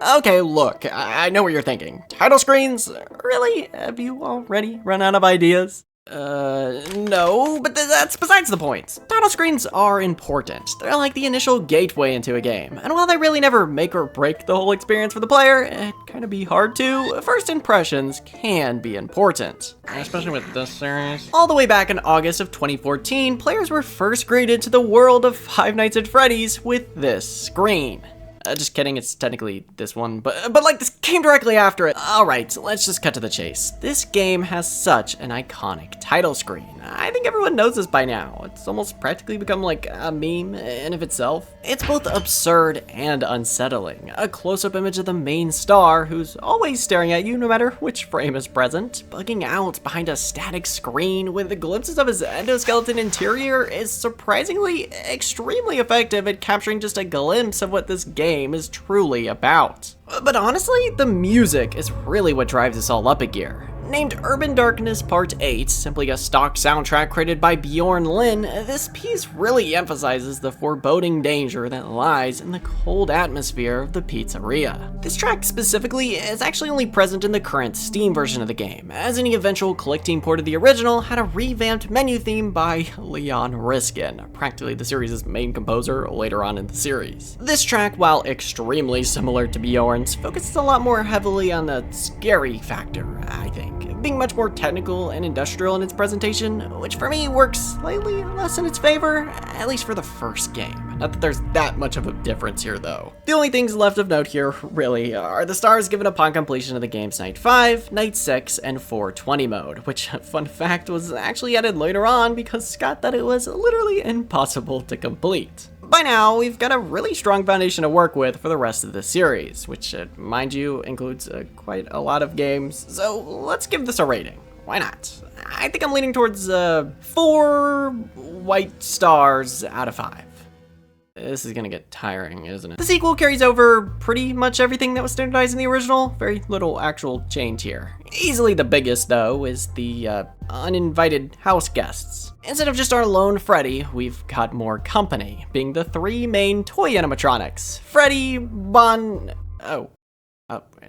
Okay, look, I know what you're thinking. Title screens? Really? Have you already run out of ideas? No, but that's besides the point. Title screens are important. They're like the initial gateway into a game, and while they really never make or break the whole experience for the player, it kind of be hard to, first impressions can be important. Especially with this series. All the way back in August of 2014, players were first greeted to the world of Five Nights at Freddy's with this screen. Just kidding, it's technically this one, but like this came directly after it. Alright, so let's just cut to the chase. This game has such an iconic title screen. I think everyone knows this by now. It's almost practically become like a meme in of itself. It's both absurd and unsettling. A close-up image of the main star, who's always staring at you no matter which frame is present, bugging out behind a static screen with glimpses of his endoskeleton interior is surprisingly extremely effective at capturing just a glimpse of what this game is truly about. But honestly, the music is really what drives this all up a gear. Named Urban Darkness Part 8, simply a stock soundtrack created by Bjorn Lin, this piece really emphasizes the foreboding danger that lies in the cold atmosphere of the pizzeria. This track specifically is actually only present in the current Steam version of the game, as any eventual collecting port of the original had a revamped menu theme by Leon Riskin, practically the series' main composer later on in the series. This track, while extremely similar to Bjorn's, focuses a lot more heavily on the scary factor, I think, being much more technical and industrial in its presentation, which for me works slightly less in its favor, at least for the first game. Not that there's that much of a difference here though. The only things left of note here, really, are the stars given upon completion of the game's Night 5, Night 6, and 420 mode, which, fun fact, was actually added later on because Scott thought it was literally impossible to complete. By now, we've got a really strong foundation to work with for the rest of the series, which, mind you, includes quite a lot of games, so let's give this a rating. Why not? I think I'm leaning towards 4 white stars out of 5. This is gonna get tiring, isn't it? The sequel carries over pretty much everything that was standardized in the original. Very little actual change here. Easily the biggest, though, is the uninvited house guests. Instead of just our lone Freddy, we've got more company, being the 3 main toy animatronics. Freddy,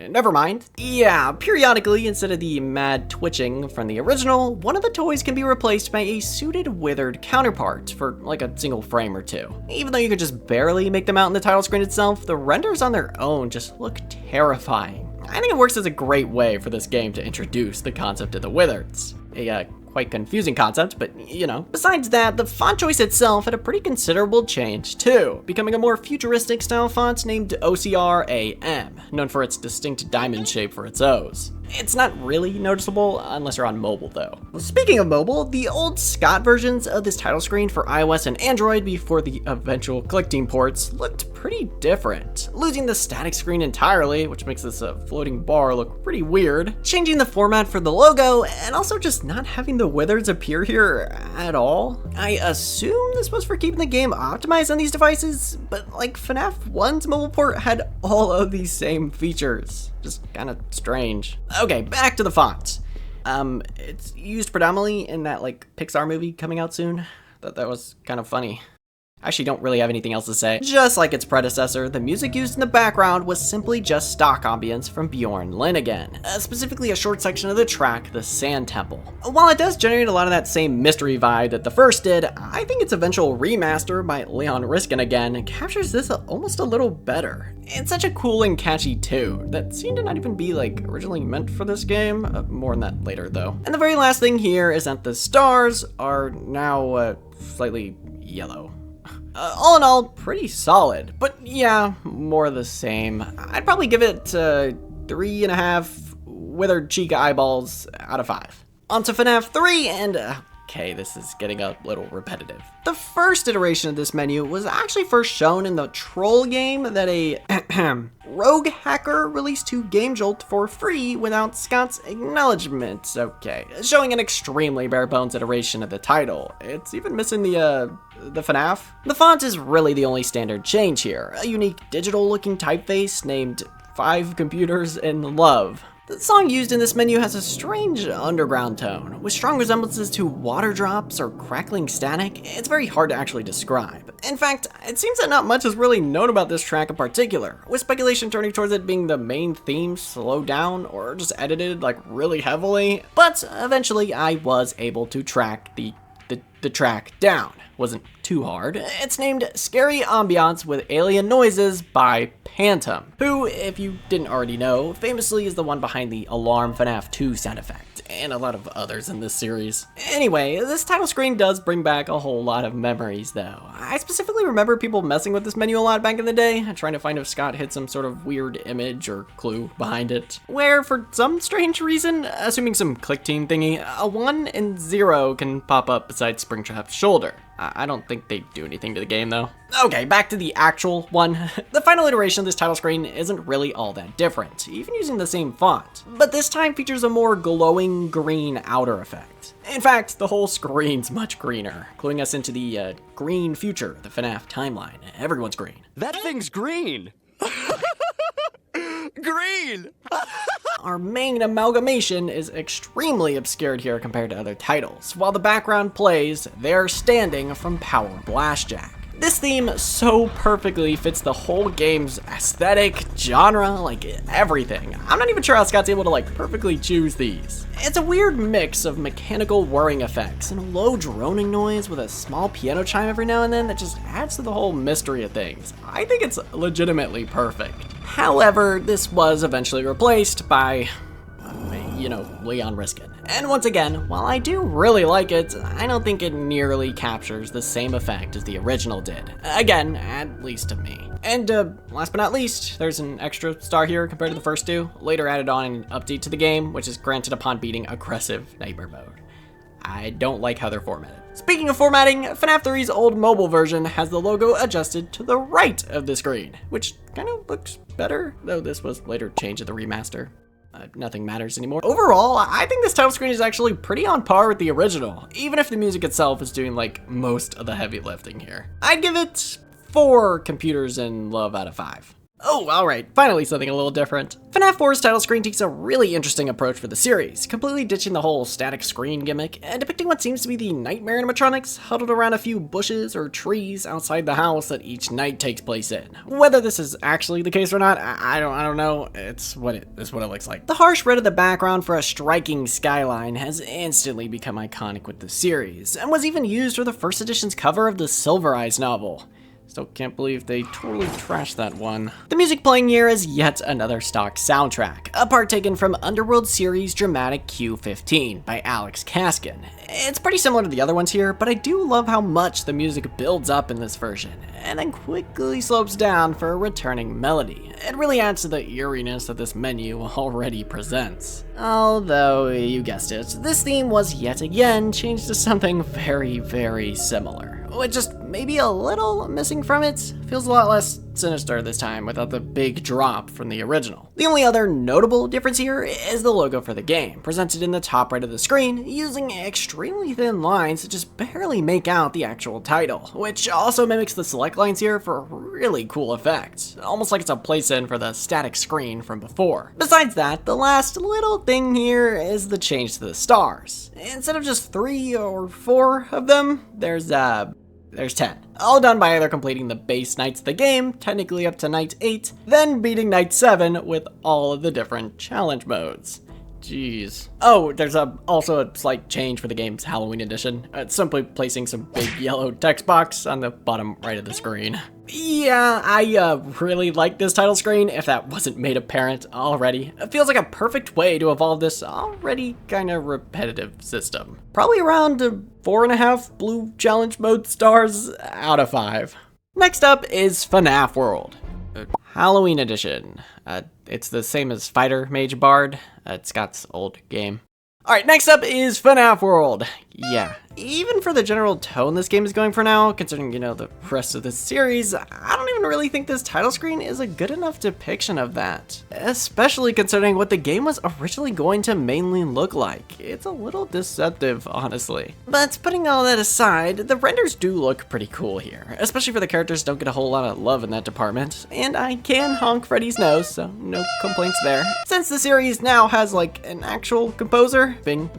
never mind. Yeah, periodically, instead of the mad twitching from the original, one of the toys can be replaced by a suited withered counterpart for like a single frame or two. Even though you could just barely make them out in the title screen itself, the renders on their own just look terrifying. I think it works as a great way for this game to introduce the concept of the withereds. A quite confusing concept, but you know. Besides that, the font choice itself had a pretty considerable change too, becoming a more futuristic style font named OCR-AM, known for its distinct diamond shape for its O's. It's not really noticeable unless you're on mobile though. Speaking of mobile, the old Scott versions of this title screen for iOS and Android before the eventual collecting ports looked pretty different. Losing the static screen entirely, which makes this floating bar look pretty weird, changing the format for the logo, and also just not having the withers appear here at all. I assume this was for keeping the game optimized on these devices, but like FNAF 1's mobile port had all of these same features. Just kind of strange. Okay, back to the font. It's used predominantly in that like Pixar movie coming out soon. Thought that was kind of funny. I actually don't really have anything else to say. Just like its predecessor, the music used in the background was simply just stock ambience from Bjorn Lin again, specifically a short section of the track, The Sand Temple. While it does generate a lot of that same mystery vibe that the first did, I think its eventual remaster by Leon Riskin again captures this almost a little better. It's such a cool and catchy tune that seemed to not even be like originally meant for this game. More on that later though. And the very last thing here is that the stars are now slightly yellow. All in all, pretty solid, but yeah, more of the same. I'd probably give it 3.5 withered Chica eyeballs out of 5. On to FNAF 3, and okay, this is getting a little repetitive. The first iteration of this menu was actually first shown in the troll game that a rogue hacker released to GameJolt for free without Scott's acknowledgement. Okay, showing an extremely bare bones iteration of the title. It's even missing the FNAF. The font is really the only standard change here. A unique digital looking typeface named 5 Computers in Love. The song used in this menu has a strange underground tone, with strong resemblances to water drops or crackling static. It's very hard to actually describe. In fact, it seems that not much is really known about this track in particular, with speculation turning towards it being the main theme slowed down or just edited like really heavily. But eventually I was able to track the track down. Wasn't too hard. It's named Scary Ambiance with Alien Noises by Pantom, who, if you didn't already know, famously is the one behind the Alarm FNAF 2 sound effect, and a lot of others in this series. Anyway, this title screen does bring back a whole lot of memories though. I specifically remember people messing with this menu a lot back in the day, trying to find if Scott hid some sort of weird image or clue behind it, where for some strange reason, assuming some click team thingy, a 1 and 0 can pop up beside Springtrap's shoulder. I don't think they do anything to the game though. Okay, back to the actual one. The final iteration of this title screen isn't really all that different, even using the same font, but this time features a more glowing green outer effect. In fact, the whole screen's much greener, cluing us into the green future of the FNAF timeline. Everyone's green. That thing's green! Green! Our main amalgamation is extremely obscured here compared to other titles. While the background plays, they're standing from Power Blastjack. This theme so perfectly fits the whole game's aesthetic, genre, like everything. I'm not even sure how Scott's able to like perfectly choose these. It's a weird mix of mechanical whirring effects and a low droning noise with a small piano chime every now and then that just adds to the whole mystery of things. I think it's legitimately perfect. However, this was eventually replaced by, Leon Riskin. And once again, while I do really like it, I don't think it nearly captures the same effect as the original did. Again, at least to me. And last but not least, there's an extra star here compared to the first two, later added on in an update to the game, which is granted upon beating aggressive nightmare mode. I don't like how they're formatted. Speaking of formatting, FNAF 3's old mobile version has the logo adjusted to the right of the screen, which kind of looks better, though this was later changed in the remaster. Nothing matters anymore. Overall, I think this title screen is actually pretty on par with the original, even if the music itself is doing like most of the heavy lifting here. I'd give it 4 computers in love out of 5. Oh, alright, finally something a little different. FNAF 4's title screen takes a really interesting approach for the series, completely ditching the whole static screen gimmick and depicting what seems to be the nightmare animatronics huddled around a few bushes or trees outside the house that each night takes place in. Whether this is actually the case or not, I don't know. It's what it looks like. The harsh red of the background for a striking skyline has instantly become iconic with the series, and was even used for the first edition's cover of the Silver Eyes novel. Still can't believe they totally trashed that one. The music playing here is yet another stock soundtrack, a part taken from Underworld series Dramatic Q15 by Alex Kaskin. It's pretty similar to the other ones here, but I do love how much the music builds up in this version, and then quickly slopes down for a returning melody. It really adds to the eeriness that this menu already presents. Although, you guessed it, this theme was yet again changed to something very, very similar. With just maybe a little missing from it, feels a lot less sinister this time without the big drop from the original. The only other notable difference here is the logo for the game, presented in the top right of the screen, using extremely thin lines to just barely make out the actual title, which also mimics the select lines here for a really cool effect, almost like it's a place-in for the static screen from before. Besides that, the last little thing here is the change to the stars. Instead of just 3 or 4 of them, there's 10. All done by either completing the base nights of the game, technically up to night 8, then beating night 7 with all of the different challenge modes. Jeez. Oh, there's also a slight change for the game's Halloween edition. It's simply placing some big yellow text box on the bottom right of the screen. Yeah, I really like this title screen, if that wasn't made apparent already. It feels like a perfect way to evolve this already kinda repetitive system. Probably around 4.5 blue challenge mode stars out of 5. Next up is FNAF World. Halloween edition. It's the same as Fighter Mage Bard. It's Scott's old game. Alright, next up is FNAF World. Yeah, even for the general tone this game is going for now, considering, the rest of the series, I don't even really think this title screen is a good enough depiction of that. Especially considering what the game was originally going to mainly look like. It's a little deceptive, honestly. But putting all that aside, the renders do look pretty cool here, especially for the characters don't get a whole lot of love in that department. And I can honk Freddy's nose, so no complaints there. Since the series now has like an actual composer, being,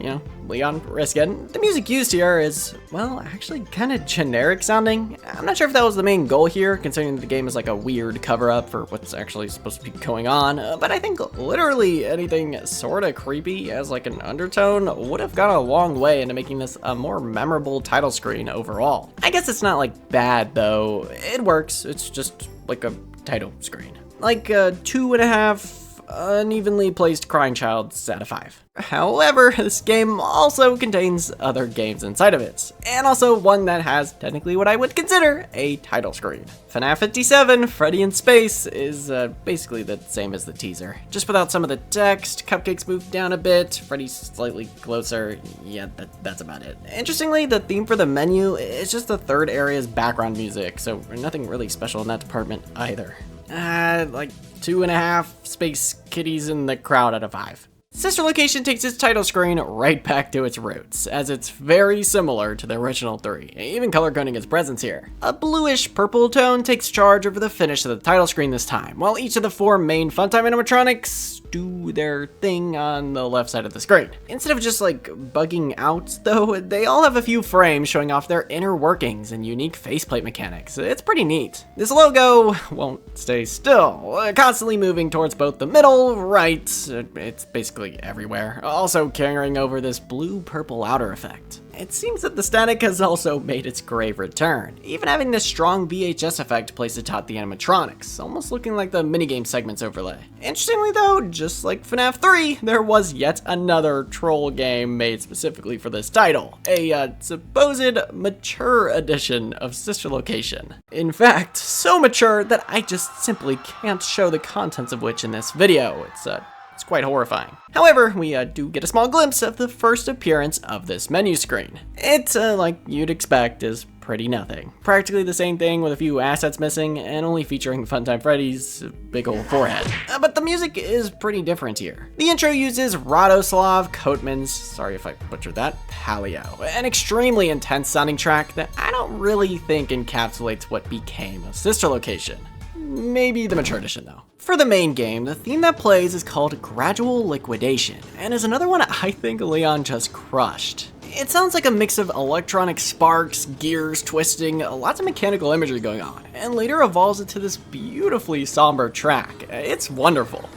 Leon Riskin, the music used here is, well, actually kind of generic sounding. I'm not sure if that was the main goal here, considering the game is like a weird cover-up for what's actually supposed to be going on, but I think literally anything sort of creepy as like an undertone would have gone a long way into making this a more memorable title screen overall. I guess it's not like bad though, it works, it's just like a title screen. Like 2.5 unevenly placed crying childs out of 5. However, this game also contains other games inside of it, and also one that has technically what I would consider a title screen. FNAF 57, Freddy in Space, is basically the same as the teaser, just without some of the text, cupcakes moved down a bit, Freddy's slightly closer, yeah, that's about it. Interestingly, the theme for the menu is just the third area's background music, so nothing really special in that department either. Like 2.5 space kitties in the crowd out of 5. Sister Location takes its title screen right back to its roots, as it's very similar to the original 3, even color coding its presence here. A bluish purple tone takes charge over the finish of the title screen this time, while each of the 4 main Funtime animatronics do their thing on the left side of the screen. Instead of just like bugging out though, they all have a few frames showing off their inner workings and unique faceplate mechanics. It's pretty neat. This logo won't stay still, constantly moving towards both the middle, right, it's basically everywhere, also carrying over this blue-purple outer effect. It seems that the static has also made its grave return, even having this strong VHS effect placed atop the animatronics, almost looking like the minigame segments overlay. Interestingly though, just like FNAF 3, there was yet another troll game made specifically for this title, a supposed mature edition of Sister Location. In fact, so mature that I just simply can't show the contents of which in this video. It's quite horrifying. However, we do get a small glimpse of the first appearance of this menu screen. It, like you'd expect, is pretty nothing. Practically the same thing with a few assets missing and only featuring Funtime Freddy's big old forehead. But the music is pretty different here. The intro uses Radoslav Koatman's, sorry if I butchered that, Paleo, an extremely intense sounding track that I don't really think encapsulates what became a Sister Location. Maybe the mature edition though. For the main game, the theme that plays is called Gradual Liquidation, and is another one I think Leon just crushed. It sounds like a mix of electronic sparks, gears twisting, lots of mechanical imagery going on, and later evolves into this beautifully somber track. It's wonderful.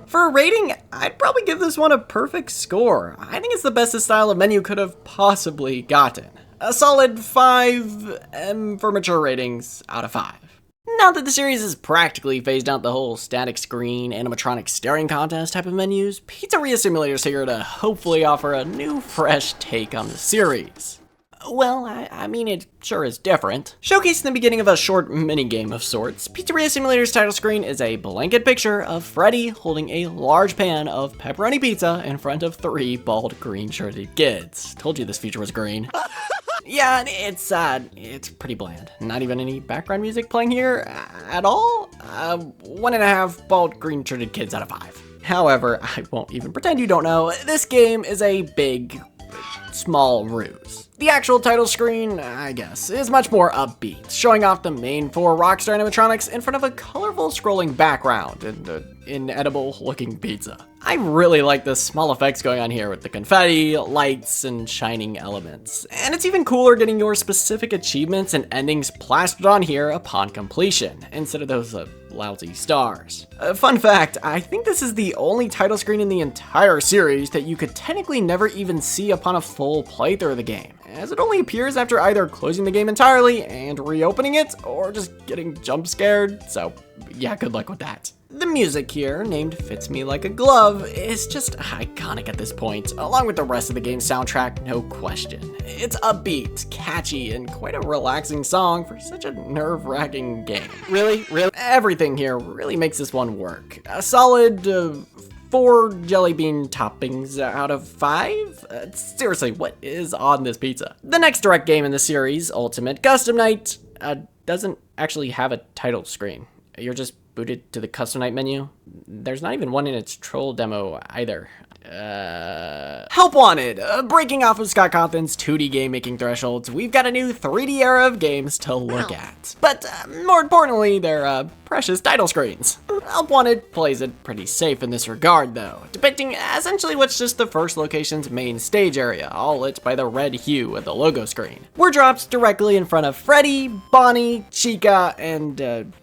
For a rating, I'd probably give this one a perfect score. I think it's the best this style of menu could have possibly gotten. A solid 5 for mature ratings out of 5. Now that the series has practically phased out the whole static screen, animatronic staring contest type of menus, Pizzeria Simulator's here to hopefully offer a new, fresh take on the series. Well, I mean, it sure is different. Showcased in the beginning of a short minigame of sorts, Pizzeria Simulator's title screen is a blanket picture of Freddy holding a large pan of pepperoni pizza in front of 3 bald green-shirted kids. Told you this feature was green. Yeah, it's pretty bland. Not even any background music playing here at all. 1.5 bald green-shirted kids out of 5. However, I won't even pretend you don't know, this game is a big, small ruse. The actual title screen, I guess, is much more upbeat, showing off the main 4 Rockstar animatronics in front of a colorful scrolling background and an inedible looking pizza. I really like the small effects going on here with the confetti, lights, and shining elements. And it's even cooler getting your specific achievements and endings plastered on here upon completion, instead of those lousy stars. Fun fact, I think this is the only title screen in the entire series that you could technically never even see upon a full playthrough of the game, as it only appears after either closing the game entirely and reopening it, or just getting jump scared, so yeah, good luck with that. The music here, named Fits Me Like a Glove, is just iconic at this point, along with the rest of the game's soundtrack, no question. It's upbeat, catchy, and quite a relaxing song for such a nerve-wracking game. Really? Everything here really makes this one work. A solid 4 jelly bean toppings out of 5? Seriously, what is on this pizza? The next direct game in the series, Ultimate Custom Night, doesn't actually have a title screen. You're just booted to the Custom Night menu. There's not even one in its troll demo either. Help wanted! Breaking off of Scott Cawthon's 2D game making thresholds, we've got a new 3D era of games to look at. But more importantly, they're precious title screens. Help Wanted plays it pretty safe in this regard though, depicting essentially what's just the first location's main stage area, all lit by the red hue of the logo screen. We're dropped directly in front of Freddy, Bonnie, Chica, and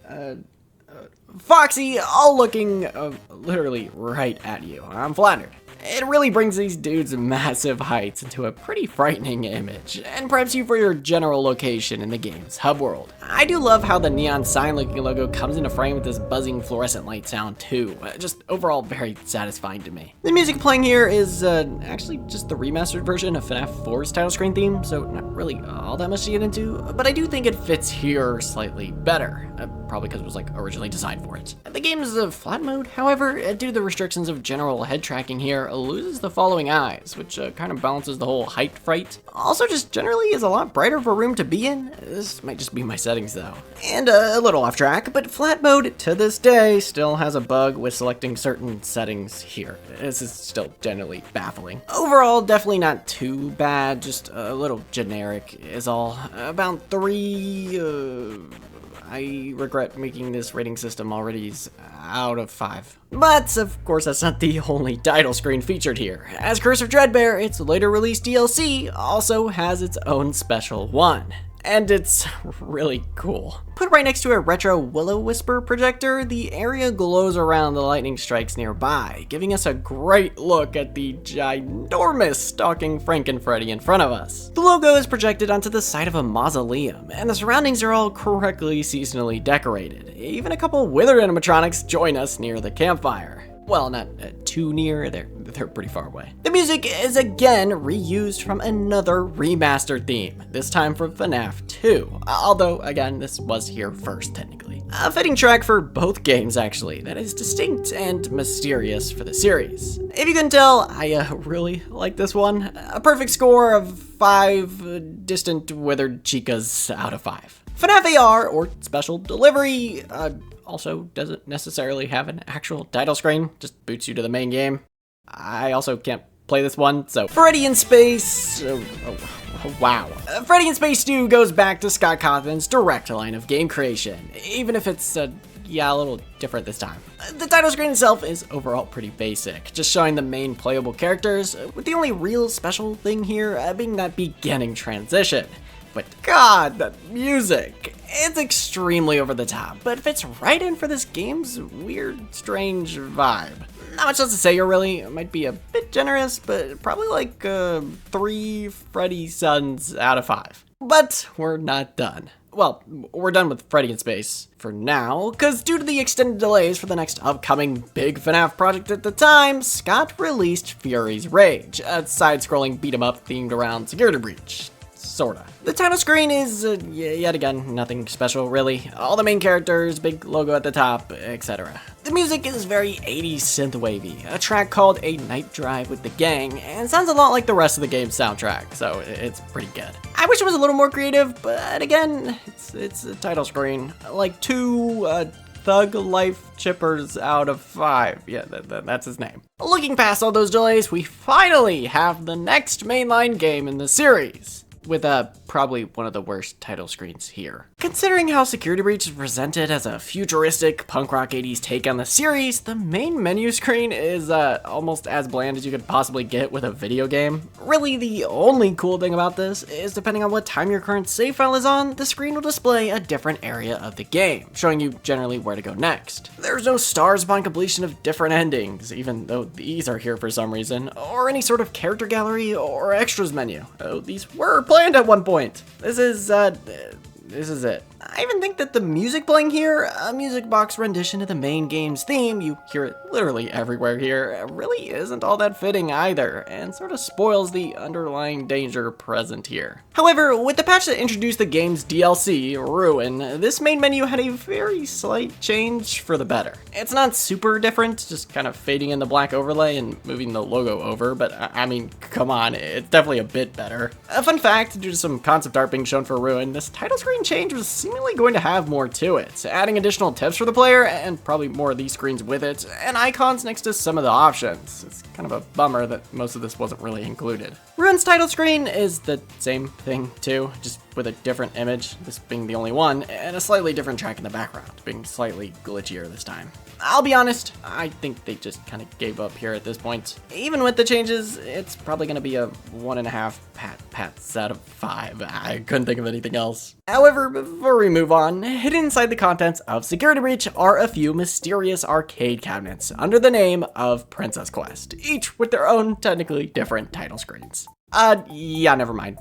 Foxy, all looking literally right at you. I'm flattered. It really brings these dudes' massive heights into a pretty frightening image, and preps you for your general location in the game's hub world. I do love how the neon sign looking logo comes into frame with this buzzing fluorescent light sound too. Just overall very satisfying to me. The music playing here is actually just the remastered version of FNAF 4's title screen theme, so not really all that much to get into, but I do think it fits here slightly better, probably because it was like originally designed for it. The game's flat mode, however, due to the restrictions of general head tracking here, loses the following eyes, which kind of balances the whole height fright. Also just generally is a lot brighter of a room to be in. This might just be my settings though. And a little off track, but flat mode to this day still has a bug with selecting certain settings here. This is still generally baffling. Overall, definitely not too bad, just a little generic is all. About 3, I regret making this rating system already out of 5. But, of course, that's not the only title screen featured here. As Curse of Dreadbear, its later released DLC also has its own special one. And it's really cool. Put right next to a retro Will-O-Wisper projector, the area glows around the lightning strikes nearby, giving us a great look at the ginormous stalking Frank and Freddy in front of us. The logo is projected onto the side of a mausoleum, and the surroundings are all correctly seasonally decorated. Even a couple withered animatronics join us near the campfire. Well, not too near, they're pretty far away. The music is again reused from another remastered theme, this time from FNAF 2, although again, this was here first technically. A fitting track for both games actually, that is distinct and mysterious for the series. If you can tell, I really like this one. A perfect score of 5 distant withered Chicas out of 5. FNAF AR, or Special Delivery, also doesn't necessarily have an actual title screen, just boots you to the main game. I also can't play this one, so Freddy in Space, wow. Freddy in Space 2 goes back to Scott Cawthon's direct line of game creation, even if it's, yeah, a little different this time. The title screen itself is overall pretty basic, just showing the main playable characters, with the only real special thing here being that beginning transition. But god, that music! It's extremely over the top, but fits right in for this game's weird, strange vibe. Not much else to say here really, it might be a bit generous, but probably like 3 Freddy Sons out of 5. But we're not done. Well, we're done with Freddy in Space for now, because due to the extended delays for the next upcoming big FNAF project at the time, Scott released Fury's Rage, a side-scrolling beat-em-up themed around security breach. Sorta. The title screen is, yet again, nothing special really. All the main characters, big logo at the top, etc. The music is very 80s synthwavy, a track called A Night Drive with the Gang, and sounds a lot like the rest of the game's soundtrack, so it's pretty good. I wish it was a little more creative, but again, it's a title screen. Like 2, Thug Life Chippers out of 5. Yeah, that's his name. Looking past all those delays, we finally have the next mainline game in the series, with probably one of the worst title screens here. Considering how Security Breach is presented as a futuristic punk rock 80s take on the series, the main menu screen is almost as bland as you could possibly get with a video game. Really, the only cool thing about this is depending on what time your current save file is on, the screen will display a different area of the game, showing you generally where to go next. There's no stars upon completion of different endings, even though these are here for some reason, or any sort of character gallery or extras menu. Oh, these were planned at one point. This is, this is it. I even think that the music playing here, a music box rendition of the main game's theme, you hear it literally everywhere here, really isn't all that fitting either, and sort of spoils the underlying danger present here. However, with the patch that introduced the game's DLC, Ruin, this main menu had a very slight change for the better. It's not super different, just kind of fading in the black overlay and moving the logo over, but I mean, come on, it's definitely a bit better. A fun fact, due to some concept art being shown for Ruin, this title screen change was seemingly going to have more to it, adding additional tips for the player, and probably more of these screens with it, and icons next to some of the options. It's kind of a bummer that most of this wasn't really included. Ruin's title screen is the same thing too, just with a different image, this being the only one, and a slightly different track in the background, being slightly glitchier this time. I'll be honest, I think they just kind of gave up here at this point. Even with the changes, it's probably going to be a 1.5 pats out of 5. I couldn't think of anything else. However, before we move on, hidden inside the contents of Security Breach are a few mysterious arcade cabinets under the name of Princess Quest, each with their own technically different title screens. Yeah, never mind.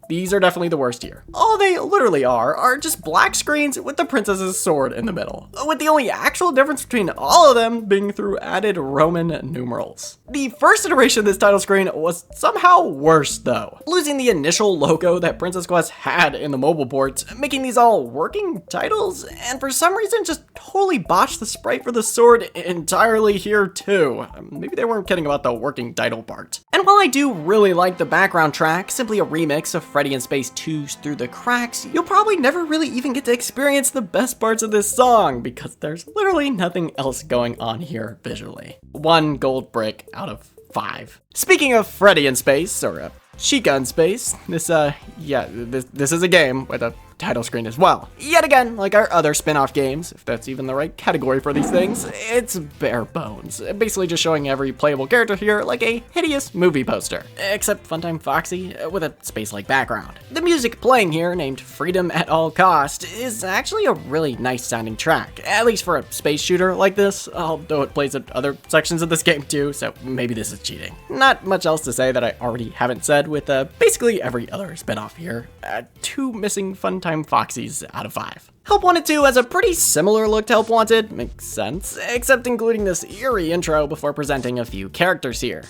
These are definitely the worst here. All they literally are just black screens with the princess's sword in the middle, with the only actual difference between all of them being through added Roman numerals. The first iteration of this title screen was somehow worse though, losing the initial logo that Princess Quest had in the mobile port, making these all working titles, and for some reason just totally botched the sprite for the sword entirely here too. Maybe they weren't kidding about the working title part. And while I do really like the background track, simply a remix of Freddy in Space 2's Through the Cracks, you'll probably never really even get to experience the best parts of this song because there's literally nothing else going on here visually. 1 gold brick out of 5. Speaking of Freddy in Space, or Chica in Space, this is a game with a title screen as well. Yet again, like our other spin-off games, if that's even the right category for these things, it's bare bones. Basically just showing every playable character here like a hideous movie poster. Except Funtime Foxy with a space-like background. The music playing here, named Freedom at All Cost, is actually a really nice sounding track, at least for a space shooter like this, although it plays at other sections of this game too, so maybe this is cheating. Not much else to say that I already haven't said with basically every other spin-off here. 2 missing Funtime Foxies out of 5. Help Wanted 2 has a pretty similar look to Help Wanted, makes sense, except including this eerie intro before presenting a few characters here.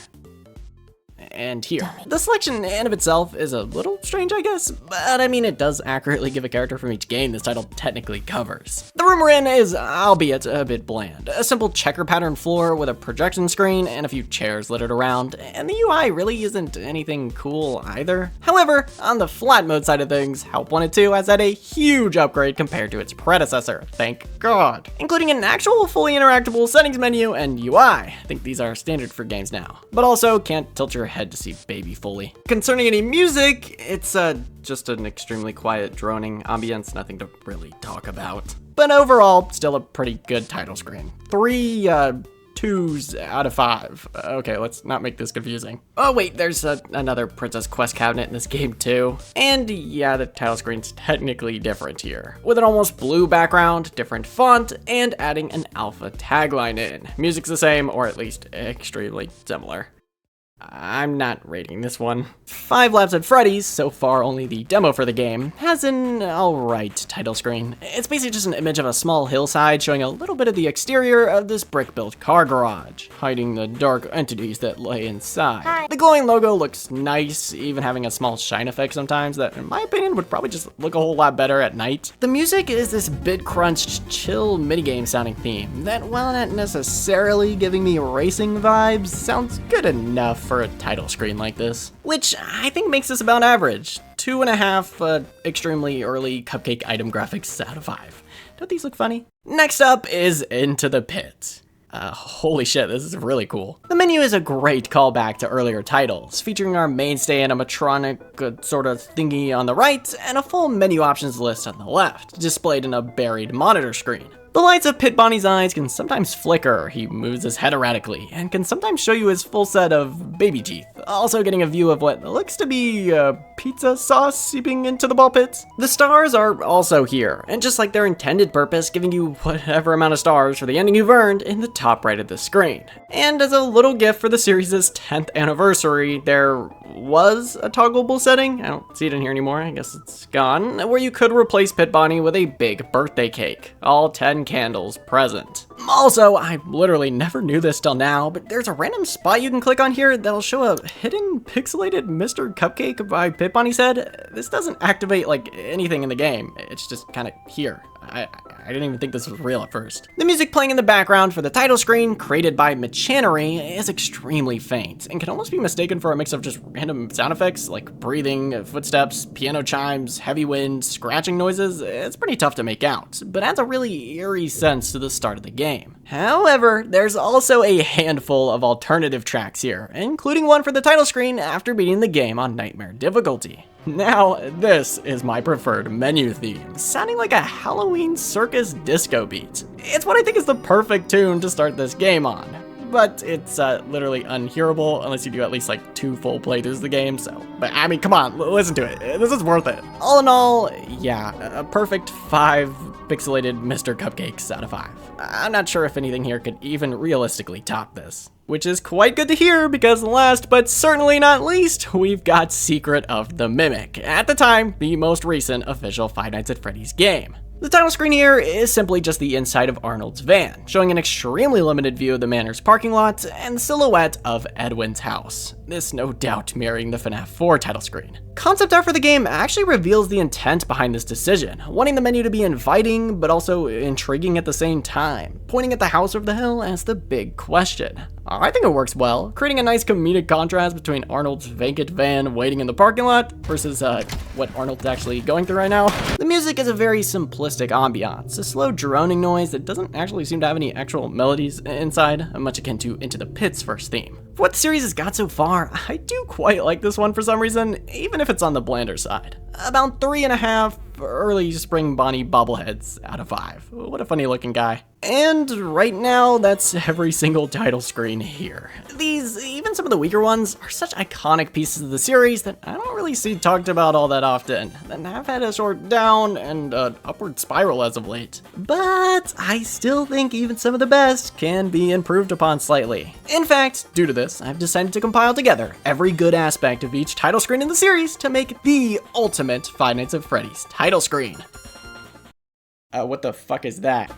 And here. The selection in and of itself is a little strange, I guess, but I mean, it does accurately give a character from each game this title technically covers. The room we're in is, albeit a bit bland, a simple checker pattern floor with a projection screen and a few chairs littered around, and the UI really isn't anything cool either. However, on the flat mode side of things, Help Wanted 2 has had a huge upgrade compared to its predecessor, thank God, including an actual fully interactable settings menu and UI. I think these are standard for games now, but also can't tilt your head to see baby fully. Concerning any music, it's just an extremely quiet droning ambience, nothing to really talk about. But overall, still a pretty good title screen. 3 2s out of 5. Okay, let's not make this confusing. Oh wait, there's another Princess Quest cabinet in this game too. And yeah, the title screen's technically different here, with an almost blue background, different font, and adding an alpha tagline in. Music's the same, or at least extremely similar. I'm not rating this one. 5 Laps at Freddy's, so far only the demo for the game, has an alright title screen. It's basically just an image of a small hillside showing a little bit of the exterior of this brick-built car garage, hiding the dark entities that lay inside. Hi. The glowing logo looks nice, even having a small shine effect sometimes that, in my opinion, would probably just look a whole lot better at night. The music is this bit-crunched, chill minigame sounding theme that, while not necessarily giving me racing vibes, sounds good enough for a title screen like this, which I think makes this about average. 2.5 extremely early cupcake item graphics out of 5. Don't these look funny? Next up is Into the Pit. Holy shit, this is really cool. The menu is a great callback to earlier titles, featuring our mainstay animatronic sort of thingy on the right, and a full menu options list on the left, displayed in a buried monitor screen. The lights of Pit Bonnie's eyes can sometimes flicker, he moves his head erratically, and can sometimes show you his full set of baby teeth, also getting a view of what looks to be pizza sauce seeping into the ball pits. The stars are also here, and just like their intended purpose, giving you whatever amount of stars for the ending you've earned in the top right of the screen. And as a little gift for the series' 10th anniversary, there was a toggleable setting. I don't see it in here anymore. I guess it's gone. Where you could replace Pit Bonnie with a big birthday cake. All 10 candles present. Also, I literally never knew this till now, but there's a random spot you can click on here that'll show a hidden pixelated Mr. Cupcake by Pit Bonnie's head. This doesn't activate like anything in the game. It's just kind of here. I didn't even think this was real at first. The music playing in the background for the title screen, created by Machinery, is extremely faint and can almost be mistaken for a mix of just random sound effects like breathing, footsteps, piano chimes, heavy wind, scratching noises. It's pretty tough to make out, but adds a really eerie sense to the start of the game. However, there's also a handful of alternative tracks here, including one for the title screen after beating the game on Nightmare difficulty. Now, this is my preferred menu theme, sounding like a Halloween circus disco beat. It's what I think is the perfect tune to start this game on, but it's literally unhearable unless you do at least like 2 full playthroughs of the game, so. But I mean, come on, listen to it. This is worth it. All in all, yeah, a perfect 5 pixelated Mr. Cupcakes out of 5. I'm not sure if anything here could even realistically top this. Which is quite good to hear because last but certainly not least, we've got Secret of the Mimic, at the time, the most recent official Five Nights at Freddy's game. The title screen here is simply just the inside of Arnold's van, showing an extremely limited view of the Manor's parking lot and silhouette of Edwin's house. This no doubt mirroring the FNAF 4 title screen. Concept art for the game actually reveals the intent behind this decision, wanting the menu to be inviting but also intriguing at the same time, pointing at the house over the hill as the big question. I think it works well, creating a nice comedic contrast between Arnold's vacant van waiting in the parking lot versus what Arnold's actually going through right now. The music is a very simplistic ambiance, a slow droning noise that doesn't actually seem to have any actual melodies inside, much akin to Into the Pit's first theme. For what the series has got so far, I do quite like this one for some reason, even if it's on the blander side. About 3.5 early spring Bonnie bobbleheads out of 5. What a funny looking guy. And right now, that's every single title screen here. These, even some of the weaker ones, are such iconic pieces of the series that I don't really see talked about all that often, and have had a short down and upward spiral as of late. But I still think even some of the best can be improved upon slightly. In fact, due to this, I've decided to compile together every good aspect of each title screen in the series to make the ultimate Five Nights at Freddy's title screen. What the fuck is that?